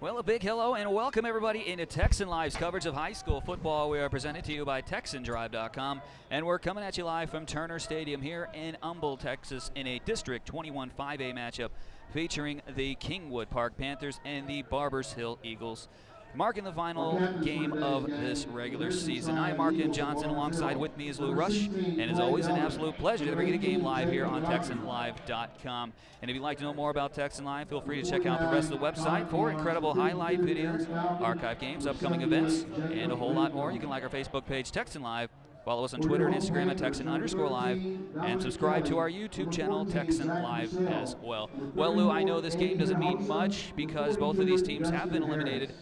Well, a big hello and welcome everybody into Texan Live's coverage of high school football. We are presented to you by TexanDrive.com, and we're coming at you live from Turner Stadium here in Humble, Texas, in a District 21 5A matchup featuring the Kingwood Park Panthers and the Barbers Hill Eagles, marking the final game of this regular season. I'm Mark M. Johnson. Alongside with me is Lou Rush, and it's always an absolute pleasure to bring you the game live here on TexanLive.com. And if you'd like to know more about Texan Live, feel free to check out the rest of the website for incredible highlight videos, archive games, upcoming events, and a whole lot more. You can like our Facebook page, Texan Live, follow us on Twitter and Instagram at Texan_Live, and subscribe to our YouTube channel, Texan Live, as well. Well, Lou, I know this game doesn't mean much because both of these teams have been eliminated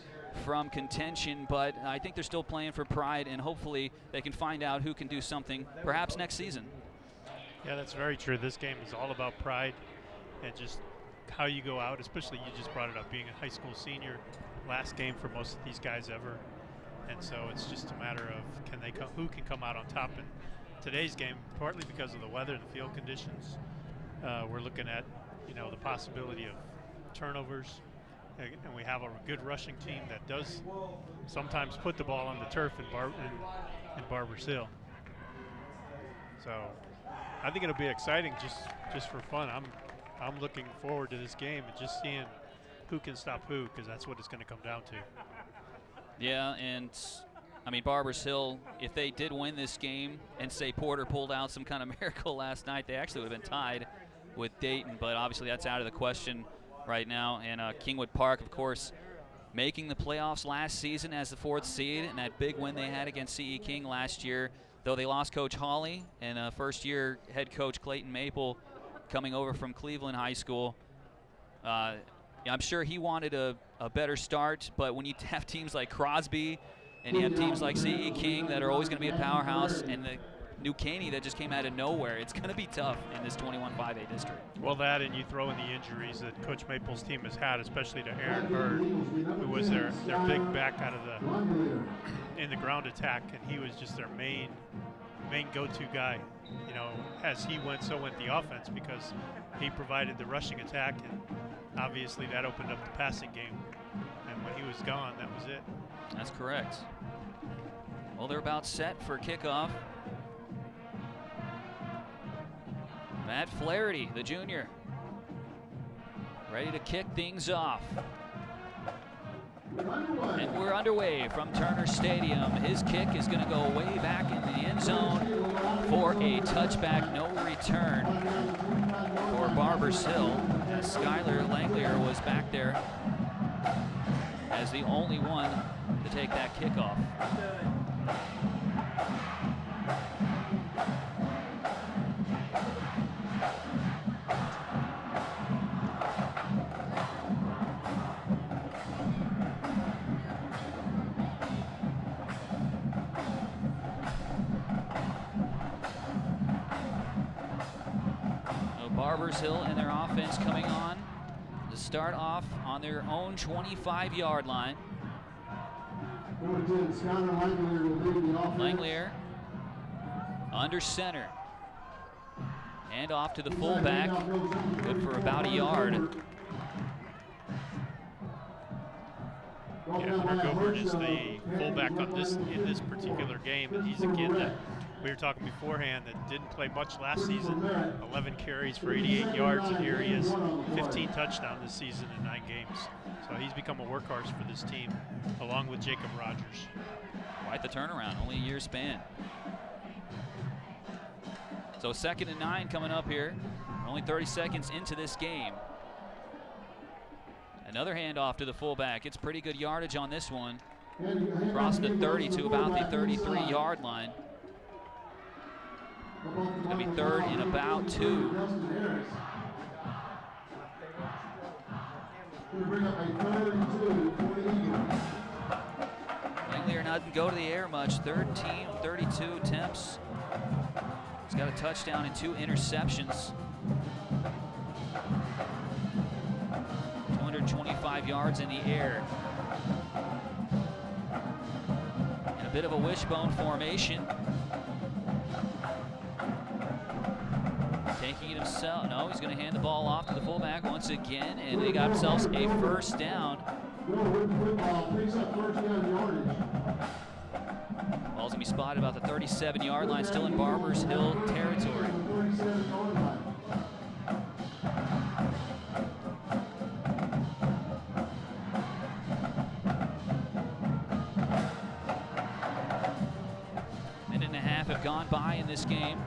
from contention, but I think they're still playing for pride, and hopefully they can find out who can do something perhaps next season. Yeah, that's very true. This game is all about pride and just how you go out, especially you just brought it up, being a high school senior, last game for most of these guys ever. And so it's just a matter of who can come out on top in today's game, partly because of the weather and the field conditions. We're looking at, the possibility of turnovers. And we have a good rushing team that does sometimes put the ball on the turf in Barbers Hill. So I think it'll be exciting just for fun. I'm looking forward to this game and just seeing who can stop who, because that's what it's going to come down to. Yeah, and I mean, Barbers Hill, if they did win this game and say Porter pulled out some kind of miracle last night, they actually would have been tied with Dayton, but obviously that's out of the question right now. And Kingwood Park, of course, making the playoffs last season as the 4th seed, and that big win they had against CE King last year, though they lost Coach Hawley and first-year head coach Clayton Maple coming over from Cleveland High School. I'm sure he wanted a better start, but when you have teams like Crosby and you have teams like CE King that are always going to be a powerhouse, and the new Caney that just came out of nowhere, it's going to be tough in this 21 5A district. Well, that, and you throw in the injuries that Coach Maple's team has had, especially to Aaron Bird, who was their big back out of in the ground attack, and he was just their main go-to guy. As he went, so went the offense, because he provided the rushing attack, and obviously that opened up the passing game. And when he was gone, that was it. That's correct. Well, they're about set for kickoff. Matt Flaherty, the junior, ready to kick things off. And we're underway from Turner Stadium. His kick is going to go way back in the end zone for a touchback, no return for Barbers Hill, as Skylar Langlier was back there as the only one to take that kickoff. Barbers Hill and their offense coming on to start off on their own 25-yard line. Langlier under center. And off to the fullback. Good for about a yard. Yeah, Hunter Gilbert is the fullback in this particular game, and he's a kid that we were talking beforehand that didn't play much last season. 11 carries for 88 yards, and here he is, 15 touchdowns this season in 9 games. So he's become a workhorse for this team, along with Jacob Rogers. Quite the turnaround, only a year span. So 2nd and 9 coming up here. Only 30 seconds into this game. Another handoff to the fullback. It's pretty good yardage on this one. Across the 30 to about the 33-yard line. It's going to be 3rd and about 2. Langlier doesn't go to the air much. 32 attempts. He's got a touchdown and 2 interceptions. 225 yards in the air. And a bit of a wishbone formation. Taking it himself. No, he's going to hand the ball off to the fullback once again, and they got themselves a 1st down Ball's gonna be spotted about the 37-yard line, still in Barbers Hill territory. Minute and a half have gone by in this game.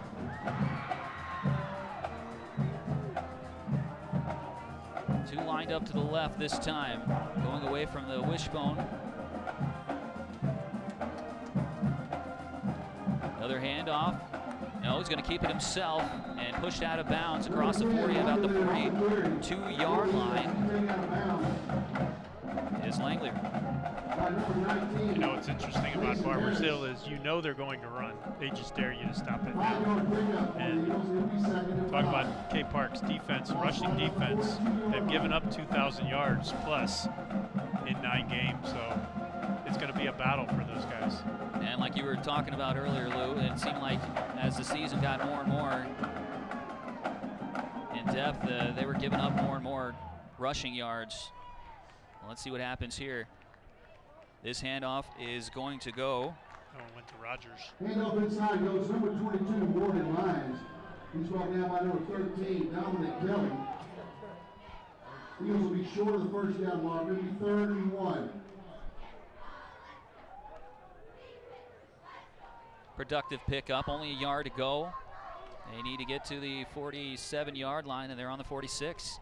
Two lined up to the left this time, going away from the wishbone. Another handoff. No, he's going to keep it himself and pushed out of bounds across the 40, about the 42-yard line. Is Langley. You know what's interesting about Barbers Hill is you know they're going to run. They just dare you to stop it now. And talk about K Park's defense, rushing defense. They've given up 2,000 yards plus in 9 games, so it's going to be a battle for those guys. And like you were talking about earlier, Lou, it seemed like as the season got more and more in depth, they were giving up more and more rushing yards. Well, let's see what happens here. This handoff is going to go. Oh, went to Rogers. Handoff inside goes number 22, Morton Lyons. He's brought down by number 13, Dominic Kelly. Eagles will be short of the first down mark. It'll be 3rd and 1. Productive pickup, only a yard to go. They need to get to the 47-yard line, and they're on the 46.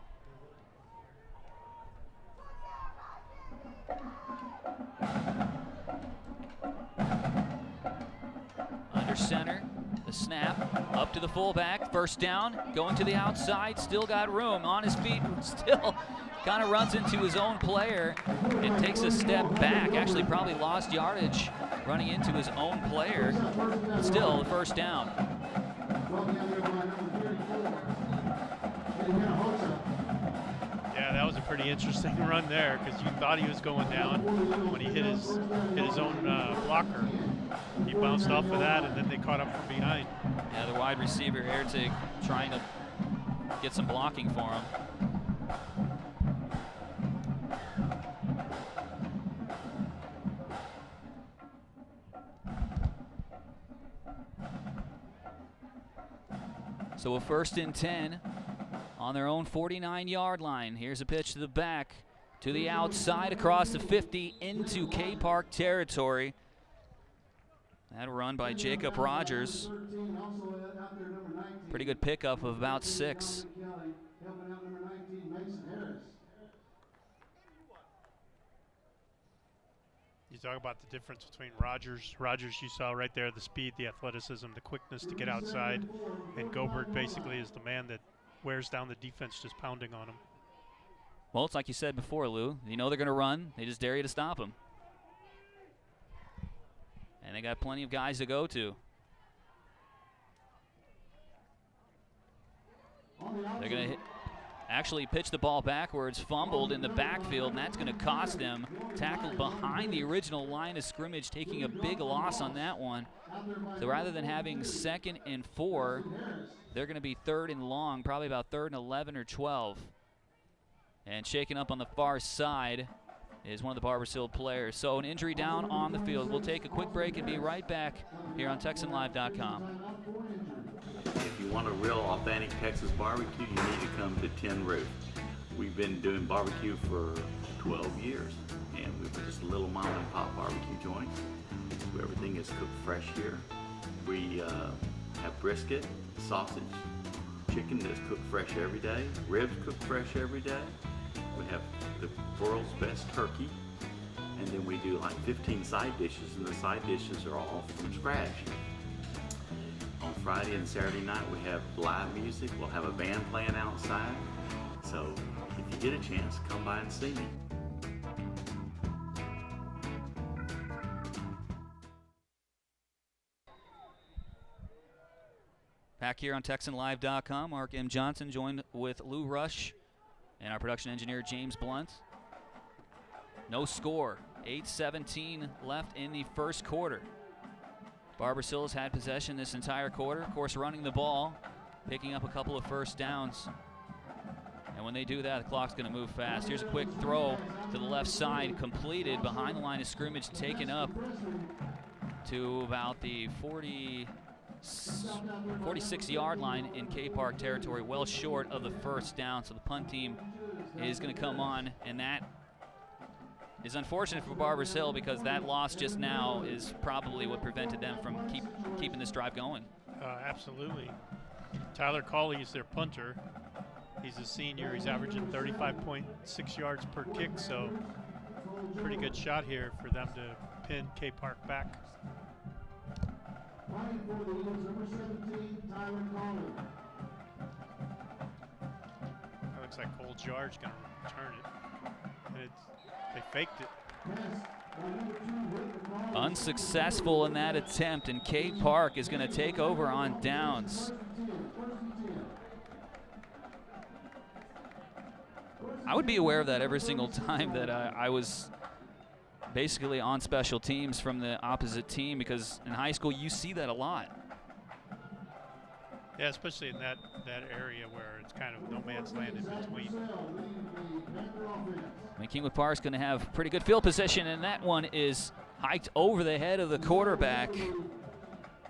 Under center, the snap, up to the fullback, first down, going to the outside, still got room, on his feet, still kind of runs into his own player and takes a step back, actually probably lost yardage running into his own player, but still the first down. Yeah, that was a pretty interesting run there because you thought he was going down when he hit his own blocker. He bounced off of that, and then they caught up from behind. Yeah, the wide receiver, Ertig, trying to get some blocking for him. So a 1st and 10 on their own 49-yard line. Here's a pitch to the back, to the outside, across the 50 into K Park territory. That run by Jacob Rogers. Pretty good pickup of about 6. You talk about the difference between Rogers. Rogers, you saw right there, the speed, the athleticism, the quickness to get outside. And Gobert basically is the man that wears down the defense, just pounding on him. Well, it's like you said before, Lou. You know they're going to run. They just dare you to stop them. And they got plenty of guys to go to. They're going to actually pitch the ball backwards, fumbled in the backfield, and that's going to cost them. Tackled behind the original line of scrimmage, taking a big loss on that one. So rather than having 2nd and 4, they're going to be 3rd and long, probably about 3rd and 11 or 12. And shaking up on the far side is one of the Barbers Hill players. So an injury down on the field. We'll take a quick break and be right back here on TexanLive.com. If you want a real authentic Texas barbecue, you need to come to Tin Roof. We've been doing barbecue for 12 years, and we're just a little mom and pop barbecue joint. Everything is cooked fresh here. We have brisket, sausage, chicken that's cooked fresh every day, ribs cooked fresh every day. We have the world's best turkey, and then we do like 15 side dishes, and the side dishes are all from scratch. On Friday and Saturday night we have live music. We'll have a band playing outside. So if you get a chance, come by and see me. Back here on TexanLive.com, Mark M. Johnson joined with Lou Rush and our production engineer James Blunt. No score, 8:17 left in the first quarter. Barbers Hill has had possession this entire quarter, of course running the ball, picking up a couple of first downs. And when they do that, the clock's going to move fast. Here's a quick throw to the left side, completed behind the line of scrimmage, taken up to about the 46-yard line in K Park territory, well short of the first down. So the punt team is going to come on, and that is unfortunate for Barbers Hill because that loss just now is probably what prevented them from keeping this drive going. Absolutely. Tyler Cawley is their punter. He's a senior. He's averaging 35.6 yards per kick, so pretty good shot here for them to pin K Park back. That looks like Cole George going to return it. And they faked it. Unsuccessful in that attempt, and K Park is going to take over on downs. I would be aware of that every single time that I was basically on special teams from the opposite team, because in high school you see that a lot. Yeah, especially in that area where it's kind of no man's land in between. I mean, Kingwood Park's going to have pretty good field position, and that one is hiked over the head of the quarterback.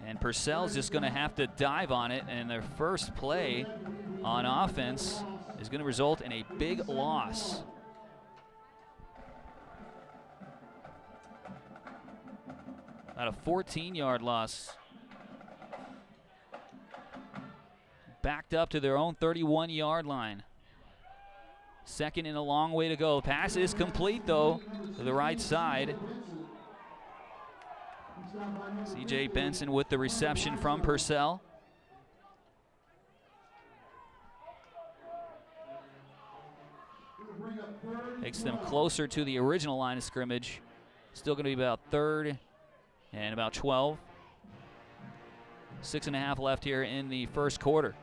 And Purcell's just going to have to dive on it, and their first play on offense is going to result in a big loss. About a 14-yard loss. Backed up to their own 31-yard line. Second and a long way to go. Pass is complete, though, to the right side. C.J. Benson with the reception from Purcell. Takes them closer to the original line of scrimmage. Still going to be about third and about 12. 6.5 left here in the first quarter.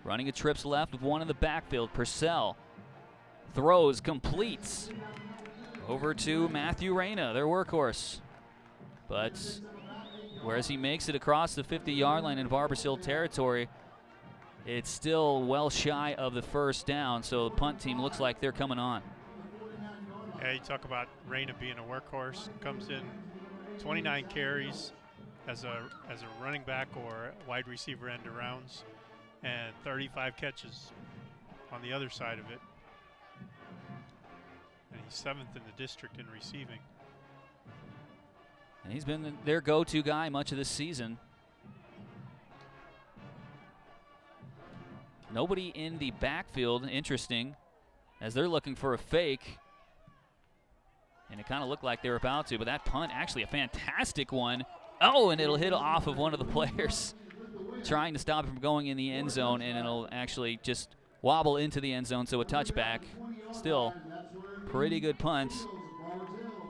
Running a trips left with one in the backfield. Purcell throws, completes over to Matthew Reyna, their workhorse. But whereas he makes it across the 50-yard line in Barbers Hill territory, it's still well shy of the first down, so the punt team looks like they're coming on. Yeah, you talk about Reyna being a workhorse. Comes in 29 carries as a running back or wide receiver end arounds, and 35 catches on the other side of it. And he's 7th in the district in receiving. And he's been their go-to guy much of this season. Nobody in the backfield, interesting, as they're looking for a fake. And it kind of looked like they were about to, but that punt, actually a fantastic one. Oh, and it'll hit off of one of the players trying to stop it from going in the end zone, and it'll actually just wobble into the end zone, so a touchback. Still, pretty good punt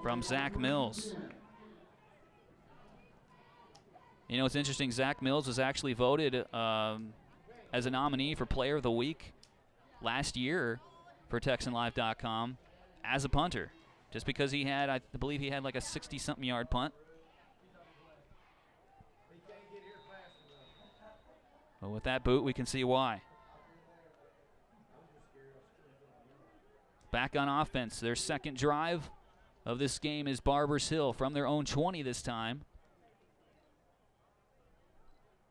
from Zach Mills. You know, it's interesting, Zach Mills was actually voted as a nominee for Player of the Week last year for TexanLive.com as a punter, just because he had, I believe he had like a 60-something yard punt. But with that boot, we can see why. Back on offense, their second drive of this game is Barbers Hill from their own 20 this time.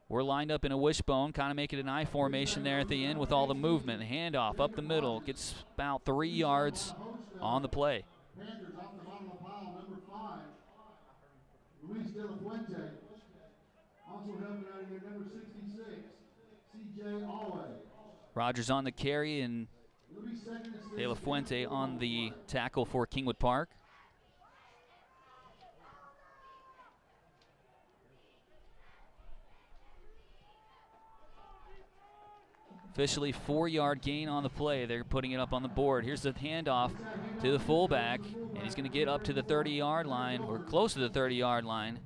We're lined up in a wishbone, kind of making an I formation there at the end with all the movement. Handoff up the middle, gets about 3 yards on the play. Rogers on the carry and De La Fuente on the tackle for Kingwood Park. Officially 4-yard gain on the play. They're putting it up on the board. Here's the handoff to the fullback, and he's going to get up to the 30-yard line, or close to the 30-yard line,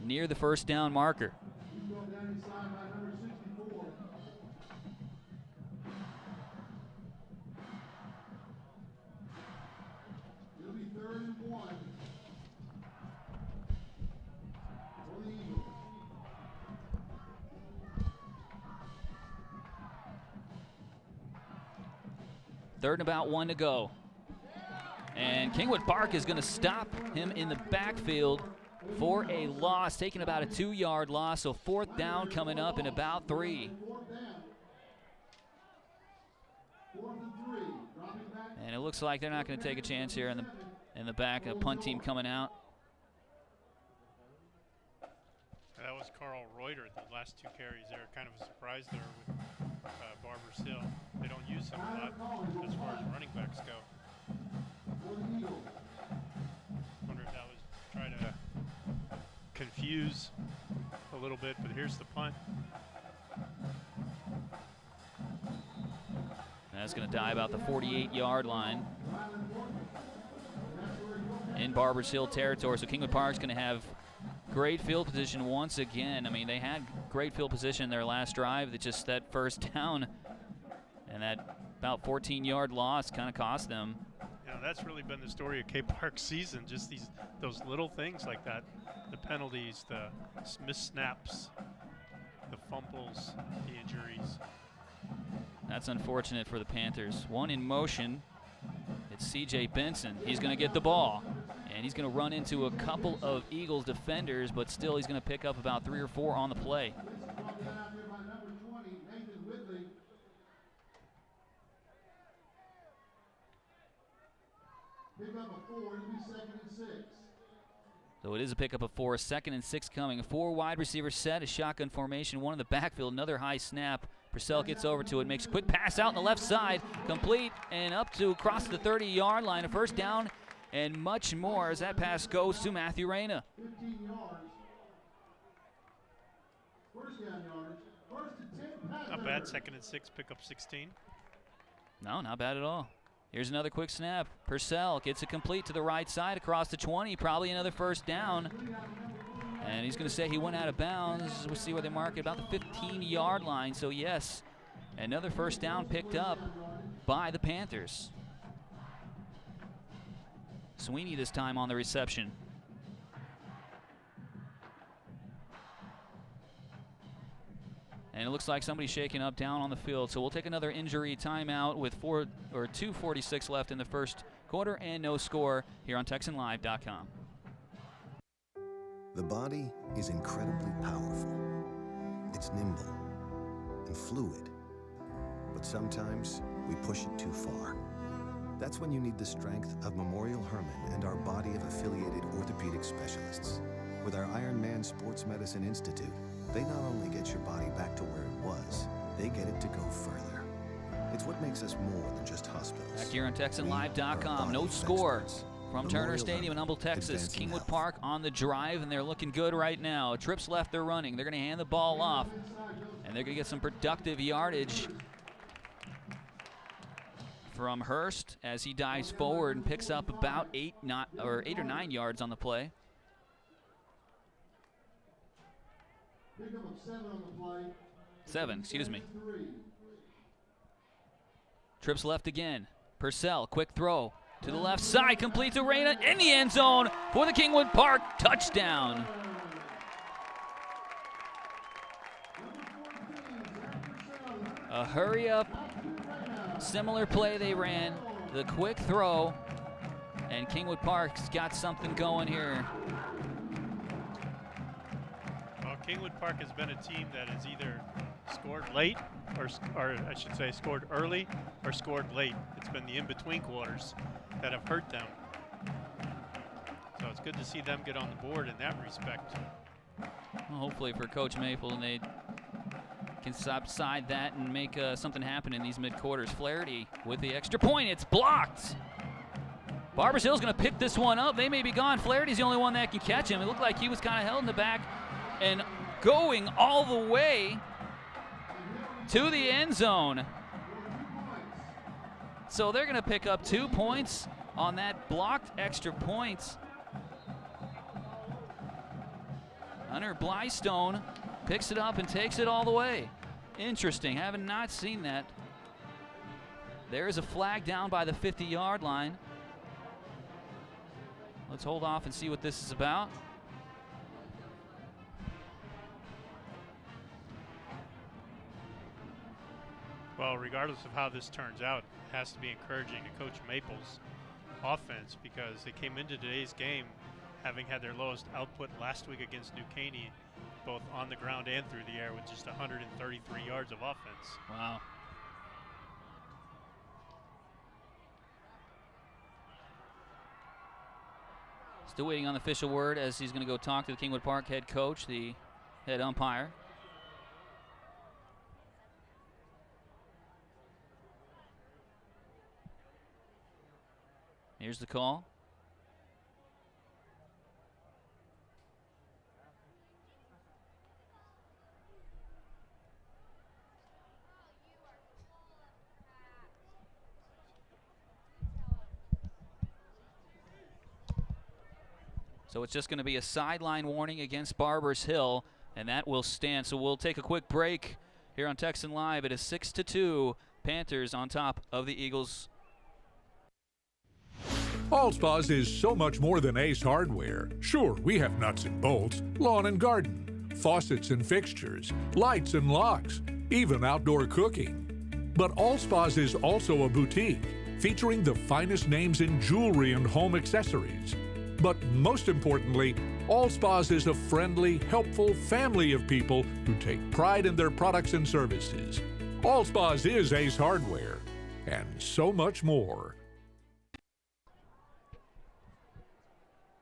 near the first down marker. 3rd and about 1 to go. And Kingwood Park is going to stop him in the backfield for a loss, taking about a 2-yard loss. So 4th down coming up in about 3. And it looks like they're not going to take a chance here in the back. A punt team coming out. That was Carl Reuter, the last 2 carries there. Kind of a surprise there with Barbers Hill. They don't use him a lot as far as running backs go. Wonder if that was trying to confuse a little bit, but here's the punt. That's going to die about the 48-yard line in Barbers Hill territory. So Kingwood Park's going to have great field position once again. I mean, they had great field position in their last drive. That just that 1st down and that about 14-yard loss kind of cost them. You know, that's really been the story of K Park's season. Just those little things like that, the penalties, the missed snaps, the fumbles, the injuries. That's unfortunate for the Panthers. One in motion. It's C.J. Benson. He's going to get the ball, and he's going to run into a couple of Eagles defenders, but still he's going to pick up about 3 or 4 on the play. So it is a pickup of 4, 2nd and 6 coming. 4 wide receivers set, a shotgun formation, 1 in the backfield, another high snap. Purcell gets over to it, makes a quick pass out on the left side, complete and up to across the 30-yard line, a 1st down and much more as that pass goes to Matthew Reyna. 15 yards. 1st down yardage. 1st and 10. Not bad, 2nd and 6, pick up 16. No, not bad at all. Here's another quick snap. Purcell gets it complete to the right side across the 20, probably another 1st down. And he's going to say he went out of bounds. We'll see where they mark it, about the 15-yard line. So, yes, another 1st down picked up by the Panthers. Sweeney this time on the reception. And it looks like somebody's shaking up down on the field. So we'll take another injury timeout with 2:46 left in the 1st quarter and no score here on TexanLive.com. The body is incredibly powerful. It's nimble and fluid. But sometimes we push it too far. That's when you need the strength of Memorial Hermann and our body of affiliated orthopedic specialists. With our Ironman Sports Medicine Institute, they not only get your body back to where it was, they get it to go further. It's what makes us more than just hospitals. Back here on TexanLive.com, no score from Turner Stadium in Humble, Texas. Kingwood Park on the drive, and they're looking good right now. Trips left, they're running. They're going to hand the ball off, and they're going to get some productive yardage from Hurst as he dives forward and picks up about 8 or 9 yards on the play. Pick up 7 on the play. 7, excuse me. Trips left again. Purcell, quick throw to the left side, complete to Reyna in the end zone for the Kingwood Park touchdown. A hurry up, similar play they ran, the quick throw, and Kingwood Park's got something going here. Well, Kingwood Park has been a team that has either scored late or I should say scored early or scored late. It's been the in-between quarters that have hurt them. So it's good to see them get on the board in that respect. Well, hopefully for Coach Maple, and they can subside that and make something happen in these mid-quarters. Flaherty with the extra point. It's blocked. Barbers Hill's going to pick this one up. They may be gone. Flaherty's the only one that can catch him. It looked like he was kind of held in the back and going all the way to the end zone. So they're going to pick up 2 points on that blocked extra point. Hunter Blystone picks it up and takes it all the way. Interesting. Haven't not seen that. There is a flag down by the 50-yard line. Let's hold off and see what this is about. Well, regardless of how this turns out, it has to be encouraging to Coach Maple's offense, because they came into today's game having had their lowest output last week against New Caney, both on the ground and through the air, with just 133 yards of offense. Wow. Still waiting on the official word as he's going to go talk to the Kingwood Park head coach, the head umpire. Here's the call. So it's just going to be a sideline warning against Barbers Hill, and that will stand. So we'll take a quick break here on Texan Live. It is 6-2, Panthers on top of the Eagles. All Spas is so much more than Ace Hardware. Sure, we have nuts and bolts, lawn and garden, faucets and fixtures, lights and locks, even outdoor cooking. But All Spas is also a boutique, featuring the finest names in jewelry and home accessories. But most importantly, All Spas is a friendly, helpful family of people who take pride in their products and services. All Spas is Ace Hardware, and so much more.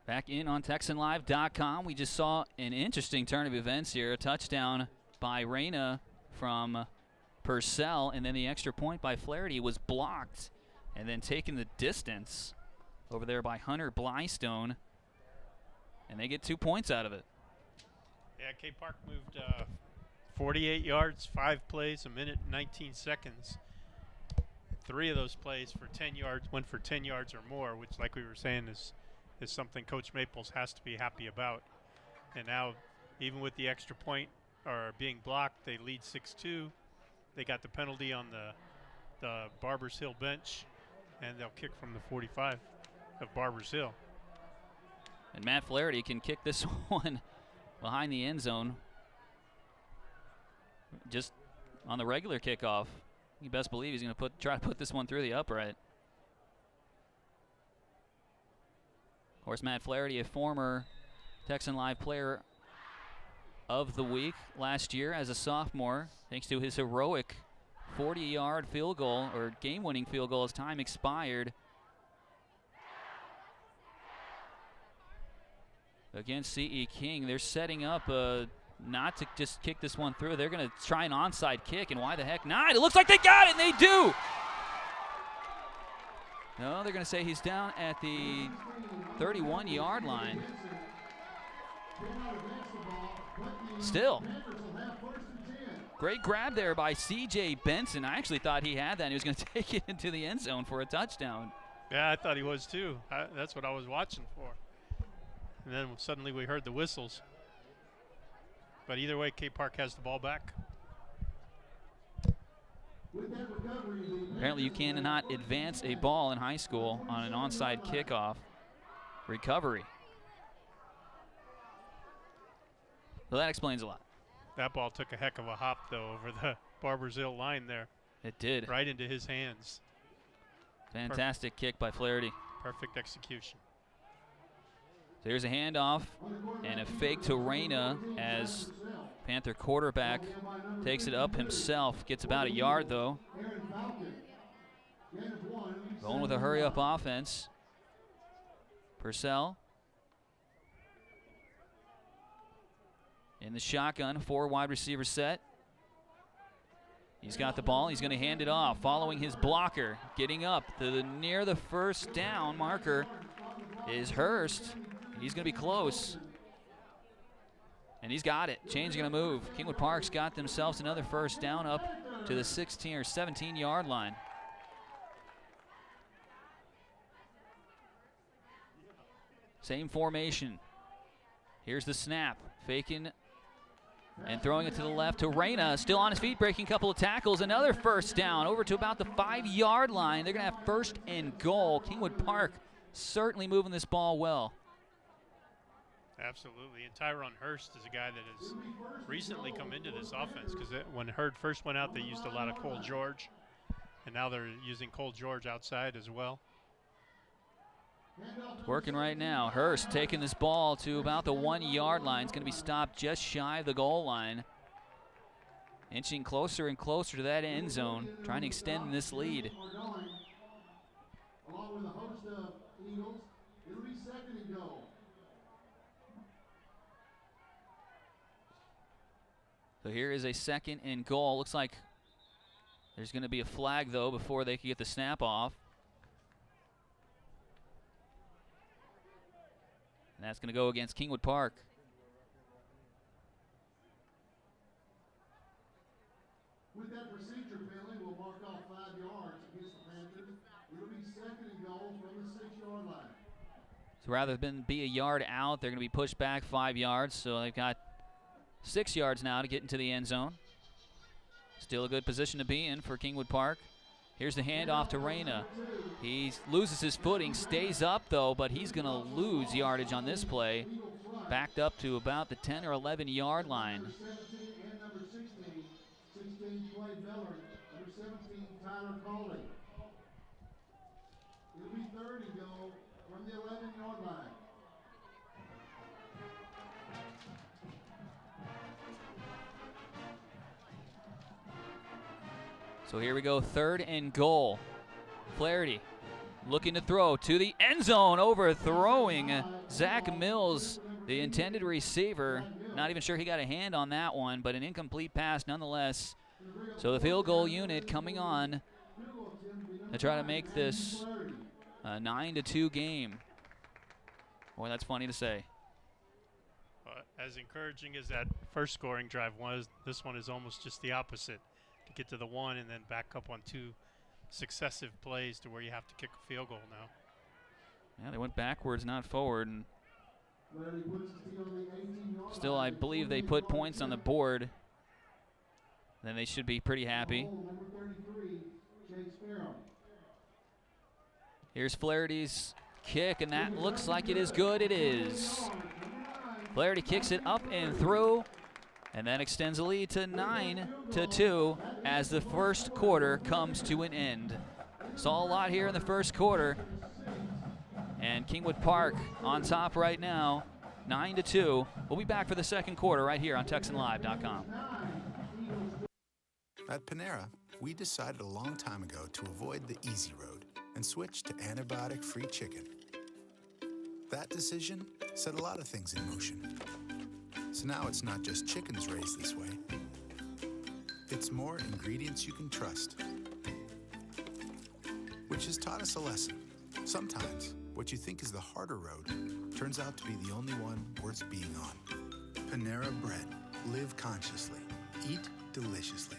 Back in on TexanLive.com, we just saw an interesting turn of events here. A touchdown by Reyna from Purcell, and then the extra point by Flaherty was blocked and then taken the distance over there by Hunter Blystone, and they get 2 points out of it. Yeah, K Park moved 48 yards, 5 plays, a minute and 19 seconds. 3 of those plays for 10 yards, went for 10 yards or more, which, like we were saying, is something Coach Maples has to be happy about. And now, even with the extra point or being blocked, they lead 6-2. They got the penalty on the Barbers Hill bench, and they'll kick from the 45 of Barbers Hill. And Matt Flaherty can kick this one behind the end zone just on the regular kickoff. You best believe he's going to try to put this one through the upright. Of course, Matt Flaherty, a former Texan Live Player of the Week last year as a sophomore, thanks to his heroic 40-yard field goal, or game-winning field goal as time expired against C.E. King. They're setting up not to just kick this one through. They're going to try an onside kick, and why the heck not? It looks like they got it, and they do. No, they're going to say he's down at the 31-yard line. Still. Great grab there by C.J. Benson. I actually thought he had that, and he was going to take it into the end zone for a touchdown. Yeah, I thought he was too. That's what I was watching for. And then suddenly we heard the whistles. But either way, K Park has the ball back. Apparently you cannot advance a ball in high school on an onside kickoff recovery. So that explains a lot. That ball took a heck of a hop, though, over the Barbers Hill line there. It did. Right into his hands. Fantastic kick by Flaherty. Perfect execution. So here's a handoff and a fake to Reyna as Panther quarterback takes it up himself. Gets about a yard, though. Going with a hurry-up offense. Purcell in the shotgun, 4 wide receiver set. He's got the ball. He's going to hand it off, following his blocker. Getting up to near the first down marker is Hurst. He's going to be close. And he's got it. Changing a move. Kingwood Park's got themselves another first down up to the 16 or 17-yard line. Same formation. Here's the snap. Faking and throwing it to the left to Reyna. Still on his feet, breaking a couple of tackles. Another first down over to about the 5-yard line. They're going to have first and goal. Kingwood Park certainly moving this ball well. Absolutely. And Tyrone Hurst is a guy that has recently come into this offense, because when Hurd first went out, they used a lot of Cole George, and now they're using Cole George outside as well. It's working right now. Hurst taking this ball to about the 1 yard line. It's going to be stopped just shy of the goal line. Inching closer and closer to that end zone, trying to extend this lead. Along with a host of Eagles, it'll be 2nd and goal. So here is a 2nd and goal. Looks like there's going to be a flag, though, before they can get the snap off. And that's going to go against Kingwood Park. With that procedure penalty, we'll mark off 5 yards against the Panthers. It'll be 2nd and goal from the 6-yard line. So rather than be a yard out, they're going to be pushed back 5 yards. So they've got 6 yards now to get into the end zone. Still a good position to be in for Kingwood Park. Here's the handoff to Reyna. He loses his footing, stays up though, but he's going to lose yardage on this play. Backed up to about the 10 or 11 yard line. Number 17 and number 16. 16 Clay Miller. Number 17 Tyler Cawley. It'll be 3rd and goal from the 11-yard line. So here we go, 3rd and goal. Flaherty looking to throw to the end zone, overthrowing Zach Mills, the intended receiver. Not even sure he got a hand on that one, but an incomplete pass nonetheless. So the field goal unit coming on to try to make this a 9-2 game. Boy, that's funny to say. As encouraging as that first scoring drive was, this one is almost just the opposite. To get to the 1 and then back up on 2 successive plays to where you have to kick a field goal now. Yeah, they went backwards, not forward. And still, I believe they put points on the board. Then they should be pretty happy. Here's Flaherty's kick, and that looks like it is good. It is. Flaherty kicks it up and through, and that extends the lead to 9-2 as the first quarter comes to an end. Saw a lot here in the first quarter, and Kingwood Park on top right now, 9-2. We'll be back for the second quarter right here on TexanLive.com. At Panera, we decided a long time ago to avoid the easy road and switch to antibiotic-free chicken. That decision set a lot of things in motion. So now it's not just chickens raised this way. It's more ingredients you can trust. Which has taught us a lesson. Sometimes, what you think is the harder road turns out to be the only one worth being on. Panera Bread. Live consciously. Eat deliciously.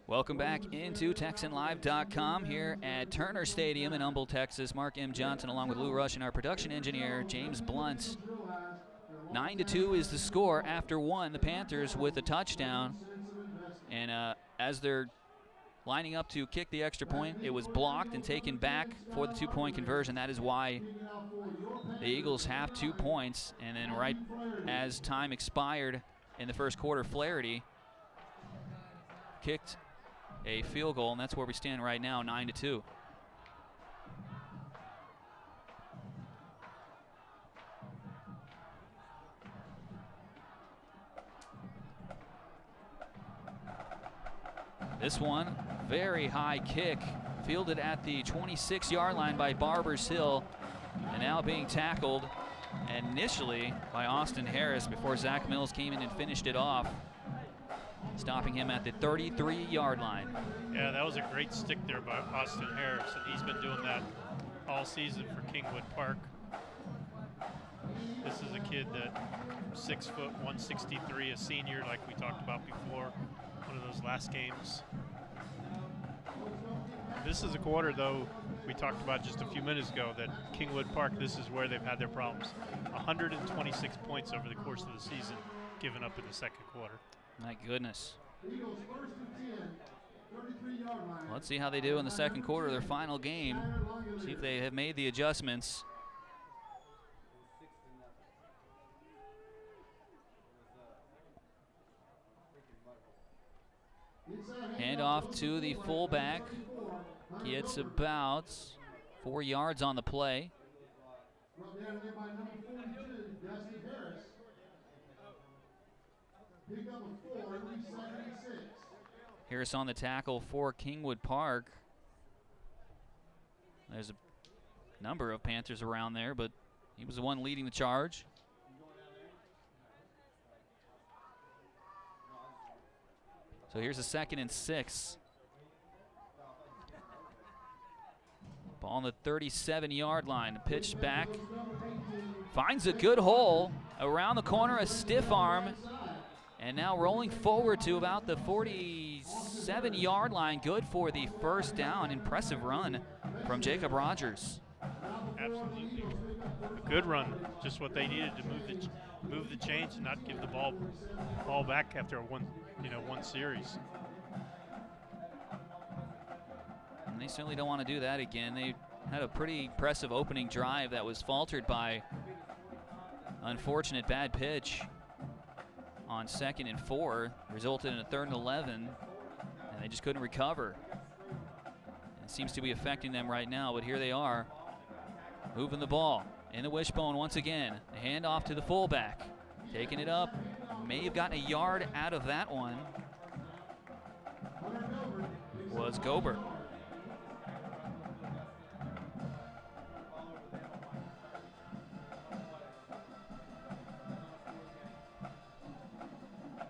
Welcome back into TexanLive.com here at Turner Stadium in Humble, Texas. Mark M. Johnson along with Lou Rush and our production engineer, James Blunt. 9-2 is the score after 1. The Panthers with a touchdown. And as they're lining up to kick the extra point, it was blocked and taken back for the 2-point conversion. That is why the Eagles have 2 points. And then right as time expired in the first quarter, Flaherty kicked a field goal, and that's where we stand right now, 9-2. This one, very high kick, fielded at the 26-yard line by Barbers Hill, and now being tackled initially by Austin Harris before Zach Mills came in and finished it off, stopping him at the 33-yard line. Yeah, that was a great stick there by Austin Harris, and he's been doing that all season for Kingwood Park. This is a kid that 6 foot, 163, a senior like we talked about before, one of those last games. This is a quarter, though, we talked about just a few minutes ago, that Kingwood Park, this is where they've had their problems. 126 points over the course of the season given up in the second quarter. My goodness. Let's see how they do in the second quarter of their final game. See if they have made the adjustments. Handoff to the fullback. Gets about 4 yards on the play. Brought down there by number 42, Dusty Harris. Pick up a 4, it'll be 2nd and 6. Harris on the tackle for Kingwood Park. There's a number of Panthers around there, but he was the one leading the charge. So here's a 2nd and 6. Ball on the 37-yard line. Pitch back. Finds a good hole. Around the corner, a stiff arm. And now rolling forward to about the 47-yard line. Good for the first down. Impressive run from Jacob Rogers. Absolutely. A good run. Just what they needed to move the chains and not give the ball back after one series. And they certainly don't want to do that again. They had a pretty impressive opening drive that was faltered by unfortunate bad pitch on 2nd and 4, resulted in a 3rd and 11, and they just couldn't recover. It seems to be affecting them right now, but here they are, moving the ball in the wishbone once again. A handoff to the fullback, taking it up. May have gotten a yard out of that one. Was Gobert.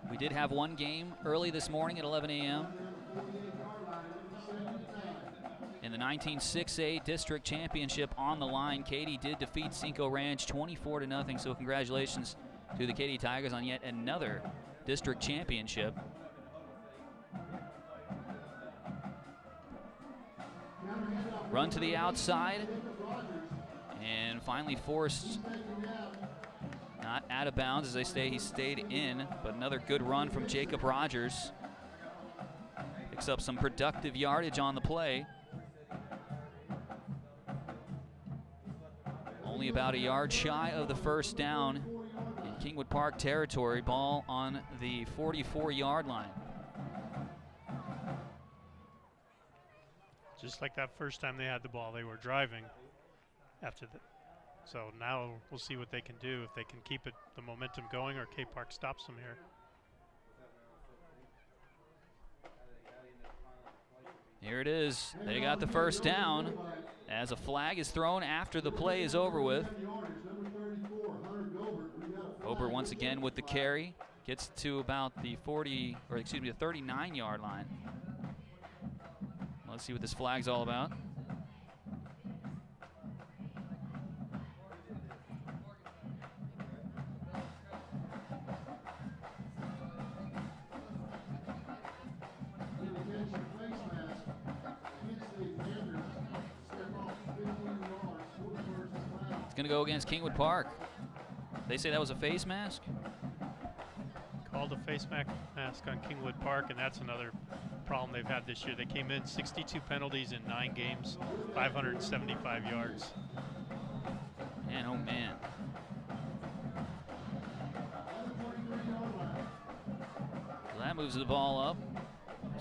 We did have one game early this morning at 11 a.m. In the 19-6A District Championship on the line, Katy did defeat Cinco Ranch 24-0, so congratulations to the Katy Tigers on yet another district championship. Run to the outside, and finally forced not out of bounds. As they say, he stayed in, but another good run from Jacob Rogers. Picks up some productive yardage on the play. Only about a yard shy of the first down in Kingwood Park territory. Ball on the 44-yard line. Just like that first time they had the ball, they were driving after the. So now we'll see what they can do, if they can keep the momentum going, or K Park stops them here. Here it is. They got the first down as a flag is thrown after the play is over with. Gobert once again with the carry. Gets to about the 39-yard line. Let's see what this flag's all about. Going to go against Kingwood Park. They say that was a face mask. Called a face mask on Kingwood Park, and that's another problem they've had this year. They came in 62 penalties in 9 games, 575 yards. Man, oh man. So that moves the ball up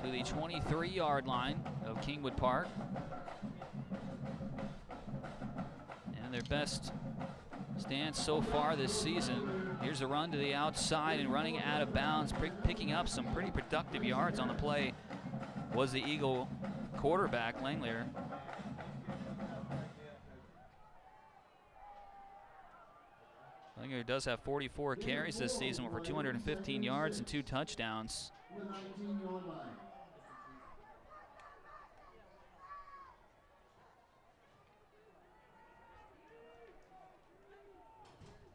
to the 23-yard line of Kingwood Park. Their best stance so far this season. Here's a run to the outside and running out of bounds, picking up some pretty productive yards on the play was the Eagle quarterback, Langlear. Langlear does have 44 carries this season for 215 yards and 2 touchdowns.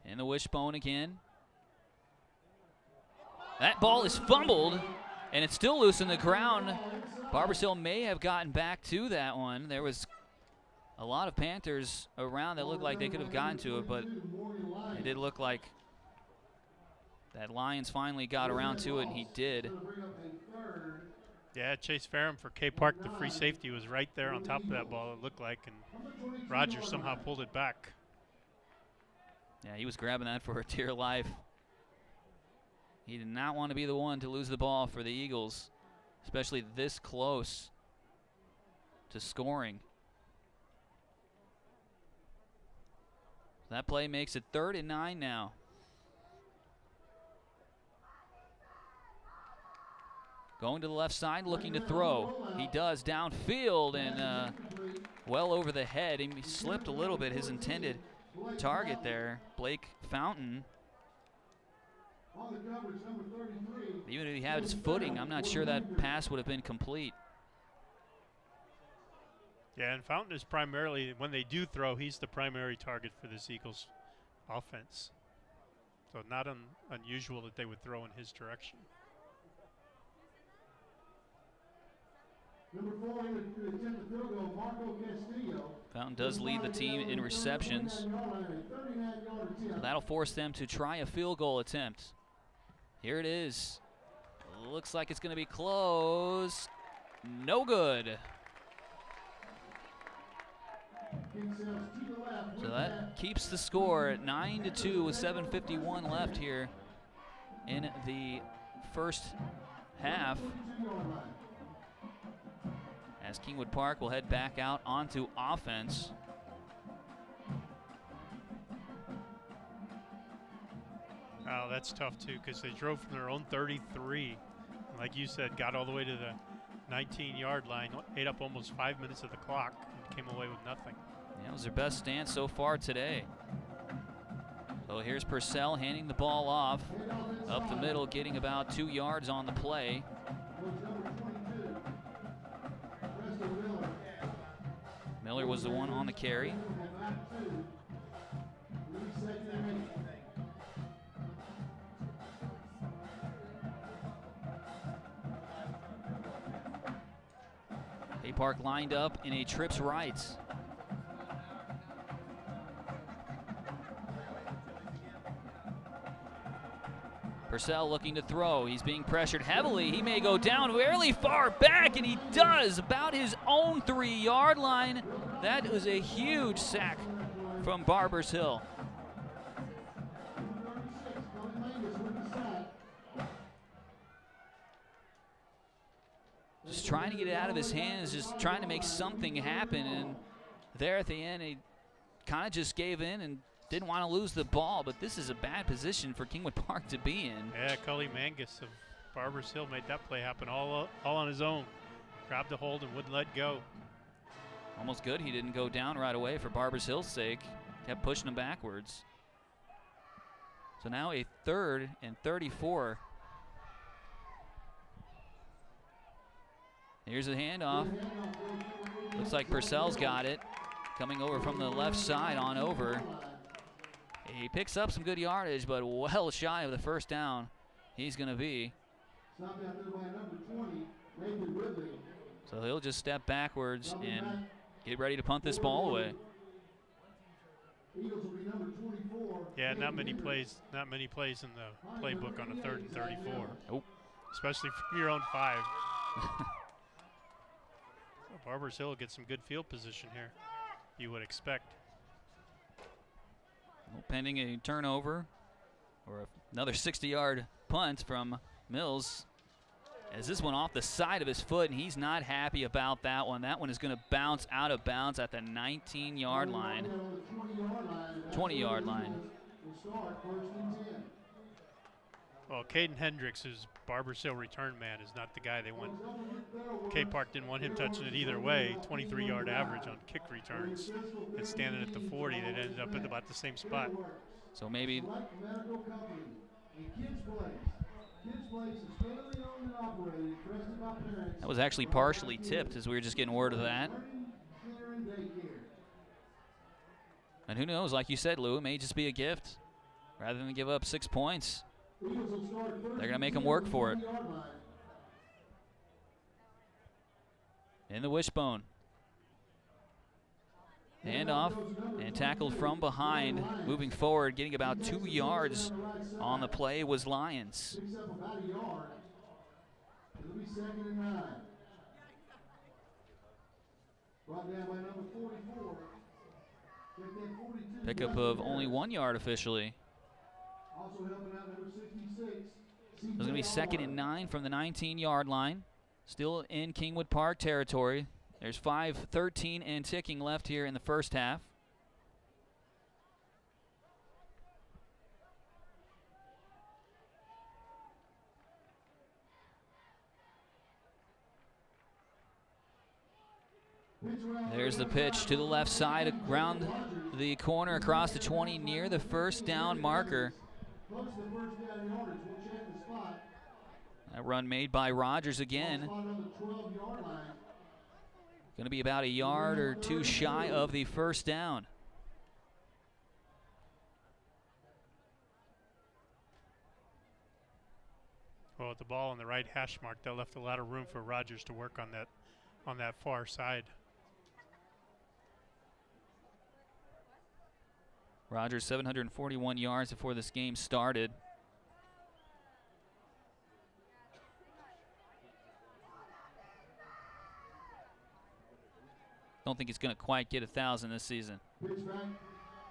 In the wishbone again. That ball is fumbled, and it's still loose in the ground. Barbers may have gotten back to that one. There was a lot of Panthers around that looked like they could have gotten to it, but it did look like that Lions finally got around to it, and he did. Yeah, Chase Ferrum for K Park, the free safety, was right there on top of that ball, it looked like, and Rogers somehow pulled it back. Yeah, he was grabbing that for dear life. He did not want to be the one to lose the ball for the Eagles. especially this close to scoring. That play makes it 3rd and 9 now. Going to the left side, looking to throw. He does downfield and well over the head. He slipped a little bit his intended target there, Blake Fountain. Even if he had his footing, I'm not sure that pass would have been complete. Yeah, and Fountain is primarily, when they do throw, he's the primary target for this Eagles offense. So not unusual that they would throw in his direction. Number 4 to attempt the field goal, Marco Castillo. Fountain does lead the team in receptions. So that'll force them to try a field goal attempt. Here it is. Looks like it's going to be close. No good. So that keeps the score at 9-2 with 7:51 left here in the first half, as Kingwood Park will head back out onto offense. Oh, that's tough too, because they drove from their own 33. Like you said, got all the way to the 19-yard line, ate up almost 5 minutes of the clock, and came away with nothing. Yeah, it was their best stance so far today. So here's Purcell handing the ball off. Up the middle, getting about 2 yards on the play. Miller was the one on the carry. Hay Park lined up in a trips right. Purcell looking to throw. He's being pressured heavily. He may go down fairly far back, and he does, about his own 3-yard line. That was a huge sack from Barbers Hill. Just trying to get it out of his hands, just trying to make something happen. And there at the end, he kind of just gave in and didn't want to lose the ball, but this is a bad position for Kingwood Park to be in. Yeah, Cully Mangus of Barbers Hill made that play happen all on his own. Grabbed the hold and wouldn't let go. Almost good he didn't go down right away for Barbers Hill's sake. Kept pushing him backwards. So now a 3rd and 34. Here's a handoff. Looks like Purcell's got it. Coming over from the left side on over. He picks up some good yardage, but well shy of the first down he's going to be. So he'll just step backwards and get ready to punt this ball away. Yeah, not many plays in the playbook on a 3rd and 34. Nope. Especially from your own 5. Barbers Hill gets some good field position here, you would expect. Well, pending a turnover or another 60-yard punt from Mills. As this one off the side of his foot, and he's not happy about that one. That one is going to bounce out of bounds at the 19-yard line. 20-yard line. Well, Caden Hendricks, who's Barbers Hill return man, is not the guy they want. K Park didn't want him touching it either way. 23-yard average on kick returns. And standing at the 40, that ended up at about the same spot. So maybe that was actually partially tipped, as we were just getting word of that. And who knows, like you said, Lou, it may just be a gift. Rather than give up 6 points, they're going to make them work for it. In the wishbone. Handoff and tackled from behind. Moving forward, getting about 2 yards on the play was Lions. Pickup of only 1 yard officially. It's going to be 2nd and 9 from the 19-yard line. Still in Kingwood Park territory. There's 5:13 and ticking left here in the first half. There's the pitch to the left side, around the corner, across the 20, near the first down marker. That run made by Rogers again. Going to be about a yard or two shy of the first down. Well, with the ball on the right hash mark, that left a lot of room for Rogers to work on that far side. Rogers 741 yards before this game started. Don't think he's going to quite get 1,000 this season.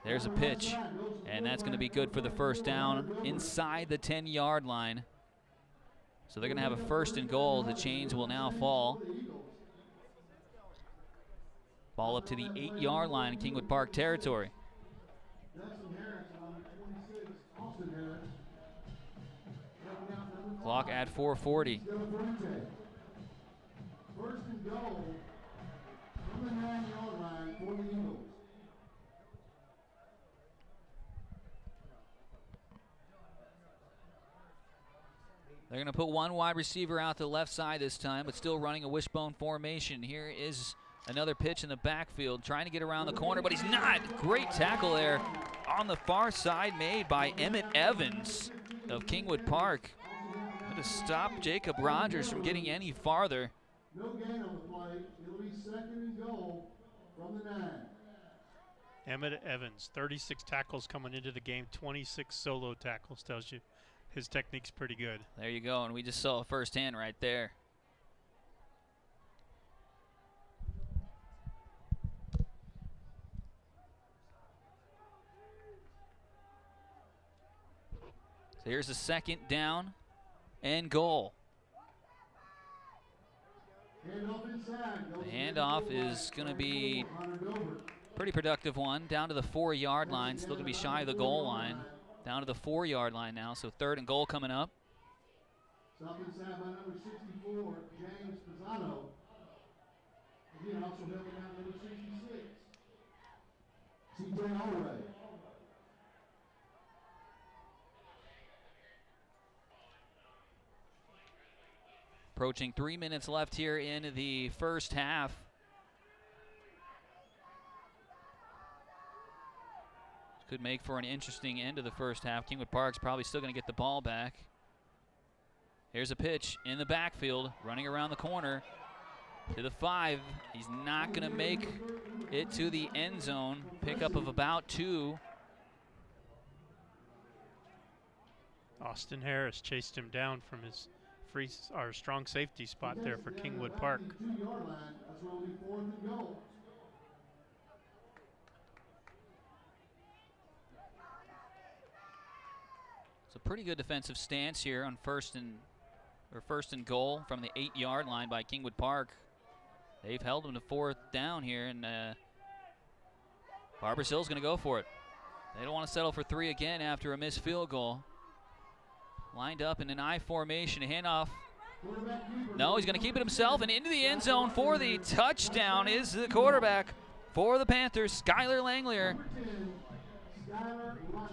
There's a pitch, and that's going to be good for the first down inside the 10-yard line. So they're going to have a first and goal. The chains will now fall. Ball up to the 8-yard line in Kingwood Park territory. Clock at 4:40. First and goal from the 9-yard line for the Eagles. They're going to put one wide receiver out to the left side this time, but still running a wishbone formation. Here is another pitch in the backfield, trying to get around the corner, but he's not. Great tackle there on the far side made by Emmett Evans of Kingwood Park. To stop Jacob Rogers from getting any farther. No gain on the play. It'll be second and goal from the 9. Emmett Evans, 36 tackles coming into the game, 26 solo tackles. Tells you his technique's pretty good. There you go, and we just saw a firsthand right there. So here's a second down and goal. The handoff is going to be a pretty productive one, down to the 4-yard line. Still going to be shy of the goal line. Down to the 4-yard line now, so third and goal coming up. Stopped inside by number 64, James Pisano. Again, also helping out number 66, C.J. Allray. Approaching 3 minutes left here in the first half. Could make for an interesting end of the first half. Kingwood Park's probably still going to get the ball back. Here's a pitch in the backfield, running around the corner to the 5. He's not going to make it to the end zone. Pickup of about 2. Austin Harris chased him down from his strong safety spot there for Kingwood Park. It's a pretty good defensive stance here on first and goal from the 8-yard line by Kingwood Park. They've held them to 4th down here, and Barbers Hill's going to go for it. They don't want to settle for 3 again after a missed field goal. Lined up in an I formation, a handoff. No, he's going to keep it himself, and into the end zone for the touchdown is the quarterback for the Panthers, Skylar Langlier.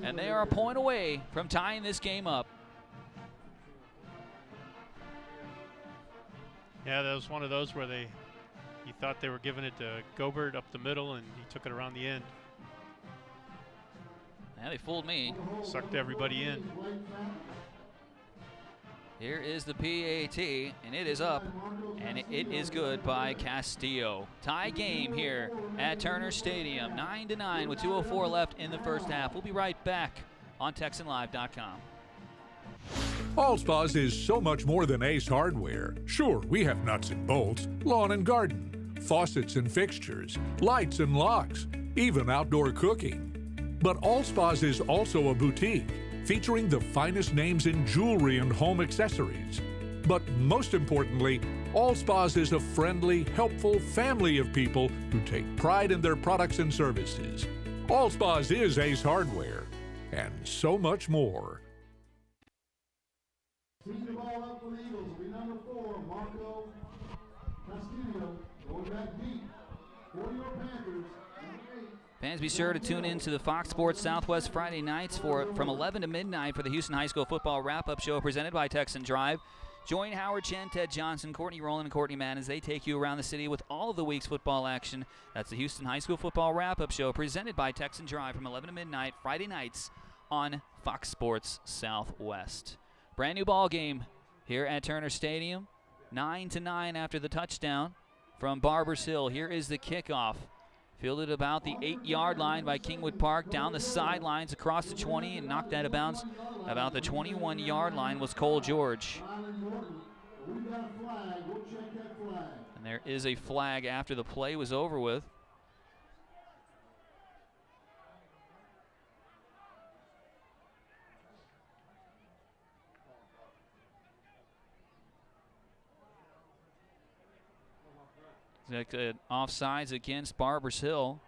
And they are a point away from tying this game up. Yeah, that was one of those where you thought they were giving it to Gobert up the middle, and he took it around the end. Yeah, they fooled me. Sucked everybody in. Here is the PAT, and it is up, and it is good by Castillo. Tie game here at Turner Stadium, 9-9 with 2:04 left in the first half. We'll be right back on TexanLive.com. Allspa's is so much more than Ace Hardware. Sure, we have nuts and bolts, lawn and garden, faucets and fixtures, lights and locks, even outdoor cooking. But Allspa's is also a boutique, featuring the finest names in jewelry and home accessories. But most importantly, All Spas is a friendly, helpful family of people who take pride in their products and services. All Spas is Ace Hardware, and so much more. Team the ball up for the Eagles will be number 4, Marco Castillo, going back deep. For your Panthers, number 8. Fans, be sure to tune in to the Fox Sports Southwest Friday nights from 11 to midnight for the Houston High School Football Wrap-Up Show presented by Texan Drive. Join Howard Chen, Ted Johnson, Courtney Rowland, and Courtney Madden as they take you around the city with all of the week's football action. That's the Houston High School Football Wrap-Up Show presented by Texan Drive from 11 to midnight Friday nights on Fox Sports Southwest. Brand new ball game here at Turner Stadium. 9-9 after the touchdown from Barbers Hill. Here is the kickoff. Fielded about the 8-yard line by Kingwood Park, down the sidelines across the 20 and knocked out of bounds. About the 21-yard line was Cole George. And there is a flag after the play was over with. Offsides against Barbers Hill.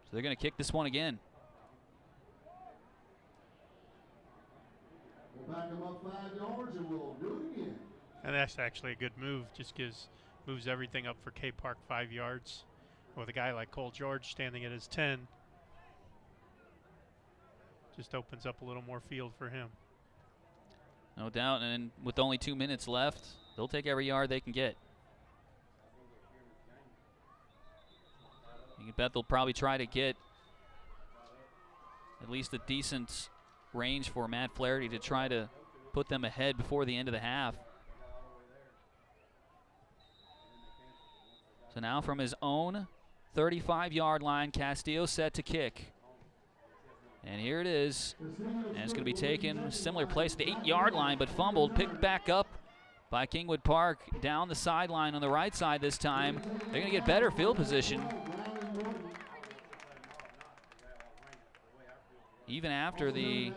So they're going to kick this one again. We'll back them up 5 yards and we'll do it again. And that's actually a good move. Just moves everything up for K Park 5 yards. With a guy like Cole George standing at his 10, just opens up a little more field for him. No doubt, and with only 2 minutes left, they'll take every yard they can get. You can bet they'll probably try to get at least a decent range for Matt Flaherty to try to put them ahead before the end of the half. So now from his own 35-yard line, Castillo set to kick. And here it is. And it's going to be taken similar place at the 8-yard line, but fumbled, picked back up by Kingwood Park down the sideline on the right side this time. They're going to get better field position. Even after the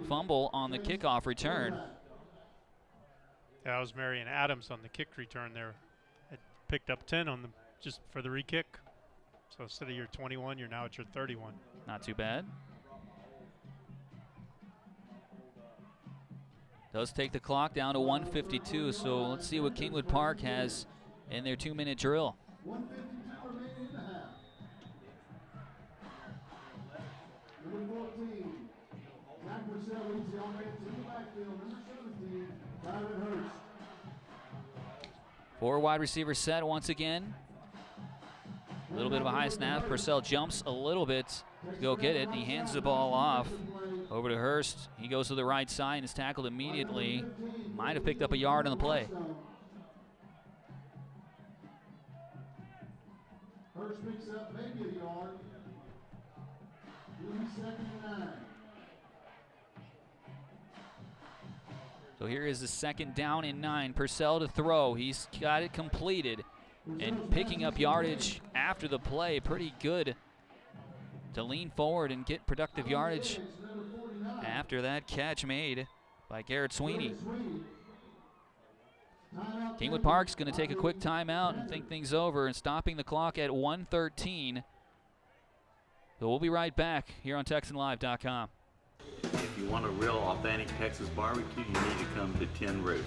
fumble on the kickoff return. That was Marion Adams on the kick return there. It picked up 10 on just for the re-kick. So instead of your 21, you're now at your 31. Not too bad. Does take the clock down to 1:52, so let's see what Kingwood Park has in their 2-minute drill. 1:52 remaining in the half. Number 14, Zach Purcell leads the offense in the backfield. Number 17, Byron Hurst. 4 wide receiver set once again. A little bit of a high snap. Purcell jumps a little bit to go get it. He hands the ball off over to Hurst. He goes to the right side and is tackled immediately. Might have picked up a yard on the play. Hurst picks up maybe a yard. It'll be 2nd and 9. So here is the 2nd down and 9. Purcell to throw. He's got it completed. And picking up yardage after the play, pretty good to lean forward and get productive yardage after that catch made by Garrett Sweeney. Kingwood Park's going to take a quick timeout and think things over, and stopping the clock at 1:13. So we'll be right back here on TexanLive.com. If you want a real authentic Texas barbecue, you need to come to Tin Roof.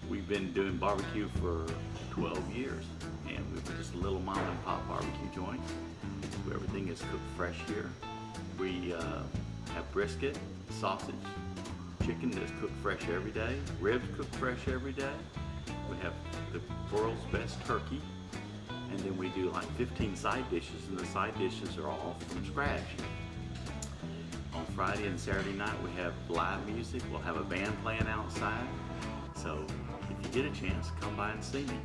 We've been doing barbecue for 12 years, and we're just a little mom and pop barbecue joint. Everything is cooked fresh here. We have brisket, sausage, chicken that's cooked fresh every day, ribs cooked fresh every day. We have the world's best turkey, and then we do like 15 side dishes, and the side dishes are all from scratch. On Friday and Saturday night we have live music. We'll have a band playing outside. So if you get a chance, come by and see me.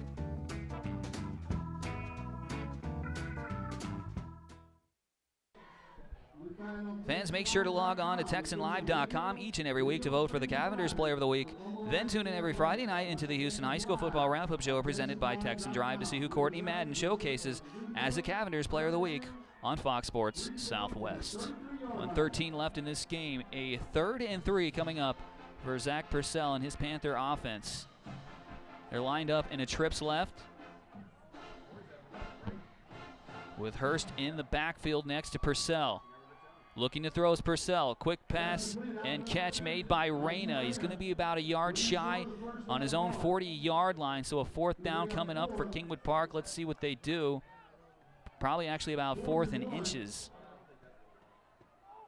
Fans, make sure to log on to TexanLive.com each and every week to vote for the Cavenders Player of the Week. Then tune in every Friday night into the Houston High School Football Wrap-Up Show presented by Texan Drive to see who Courtney Madden showcases as the Cavenders Player of the Week on Fox Sports Southwest. 1:13 left in this game. A 3rd and 3 coming up for Zach Purcell and his Panther offense. They're lined up in a trips left, with Hurst in the backfield next to Purcell. Looking to throw is Purcell. Quick pass and catch made by Reyna. He's going to be about a yard shy on his own 40-yard line, so a 4th down coming up for Kingwood Park. Let's see what they do. Probably actually about 4th and inches.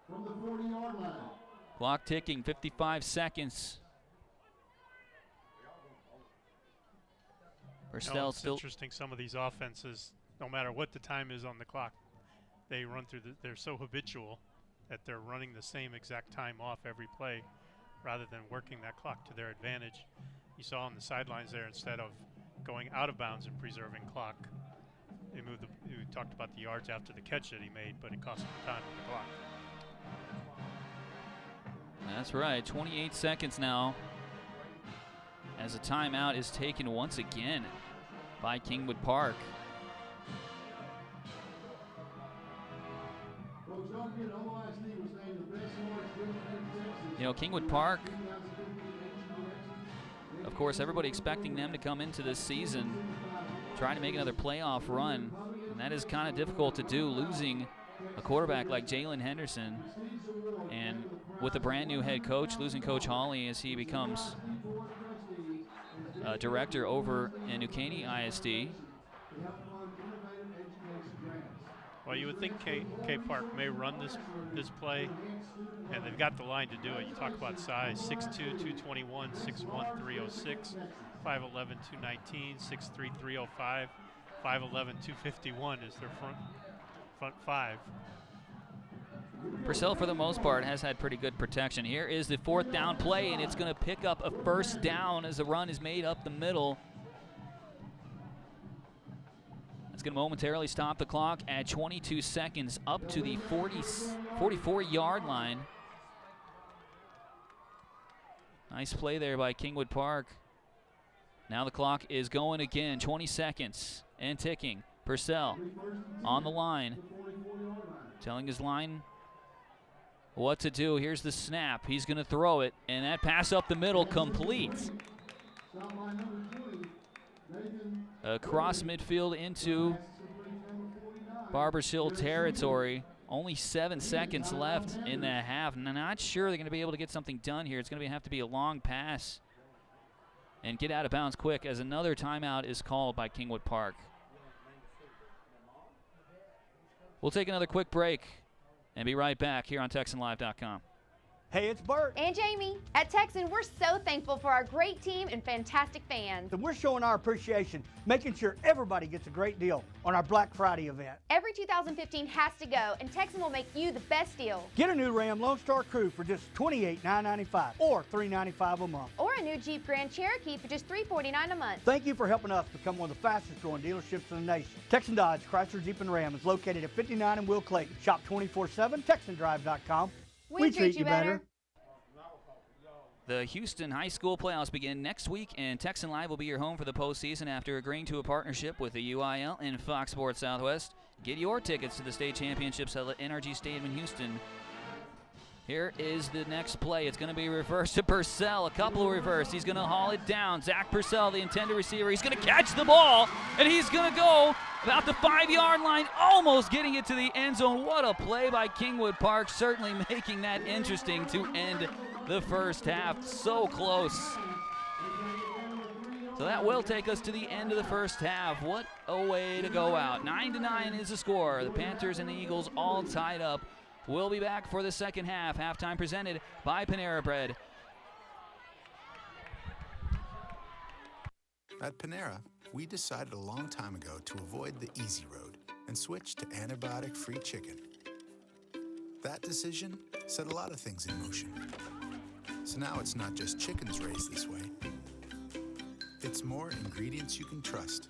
From the 40-yard line. Clock ticking, 55 seconds. Purcell It's still. interesting, some of these offenses, no matter what the time is on the clock, they run through they're so habitual that they're running the same exact time off every play rather than working that clock to their advantage. You saw on the sidelines there, instead of going out of bounds and preserving clock, they moved we talked about the yards after the catch that he made, but it cost him time on the clock. That's right, 28 seconds now as a timeout is taken once again by Kingwood Park. Coach, don't forget, Humble ISD was named the best Lawrence driven in Texas. You know, Kingwood Park, of course, everybody expecting them to come into this season trying to make another playoff run, and that is kind of difficult to do, losing a quarterback like Jalen Henderson, and with a brand new head coach, losing Coach Hawley as he becomes director over in Caney ISD. Well, you would think K Park may run this play, and they've got the line to do it. You talk about size: 6'2", 221, 6'1", 306, 5'11", 219, 6'3", 305, 5'11", 251 is their front five. Purcell, for the most part, has had pretty good protection. Here is the 4th down play, and it's going to pick up a 1st down as the run is made up the middle. It's going to momentarily stop the clock at 22 seconds up to the 44-yard line. Nice play there by Kingwood Park. Now the clock is going again, 20 seconds and ticking. Purcell on the line, telling his line what to do. Here's the snap. He's going to throw it, and that pass up the middle complete. Across midfield into Barbers Hill territory. Only 7 seconds left in the half. Not sure they're going to be able to get something done here. It's going to have to be a long pass and get out of bounds quick, as another timeout is called by Kingwood Park. We'll take another quick break and be right back here on TexanLive.com. Hey, it's Bert. And Jamie. At Texan, we're so thankful for our great team and fantastic fans. And we're showing our appreciation, making sure everybody gets a great deal on our Black Friday event. Every 2015 has to go, and Texan will make you the best deal. Get a new Ram Lone Star Crew for just $28,995 or $395 a month. Or a new Jeep Grand Cherokee for just $349 a month. Thank you for helping us become one of the fastest growing dealerships in the nation. Texan Dodge, Chrysler, Jeep, and Ram is located at 59 in Will Clayton. Shop 24/7, TexanDrive.com. We treat you better. The Houston High School playoffs begin next week, and Texan Live will be your home for the postseason after agreeing to a partnership with the UIL and Fox Sports Southwest. Get your tickets to the state championships at NRG Stadium in Houston. Here is the next play. It's going to be reversed to Purcell. A couple of reverse. He's going to haul it down. Zach Purcell, the intended receiver. He's going to catch the ball, and he's going to go about the 5-yard line, almost getting it to the end zone. What a play by Kingwood Park, certainly making that interesting to end the first half. So close. So that will take us to the end of the first half. What a way to go out. 9-9 is the score. The Panthers and the Eagles all tied up. We'll be back for the second half. Halftime presented by Panera Bread. At Panera, we decided a long time ago to avoid the easy road and switch to antibiotic-free chicken. That decision set a lot of things in motion. So now it's not just chickens raised this way. It's more ingredients you can trust.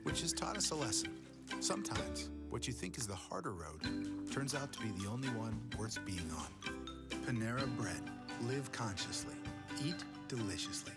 Which has taught us a lesson. Sometimes, what you think is the harder road turns out to be the only one worth being on. Panera Bread. Live consciously. Eat deliciously.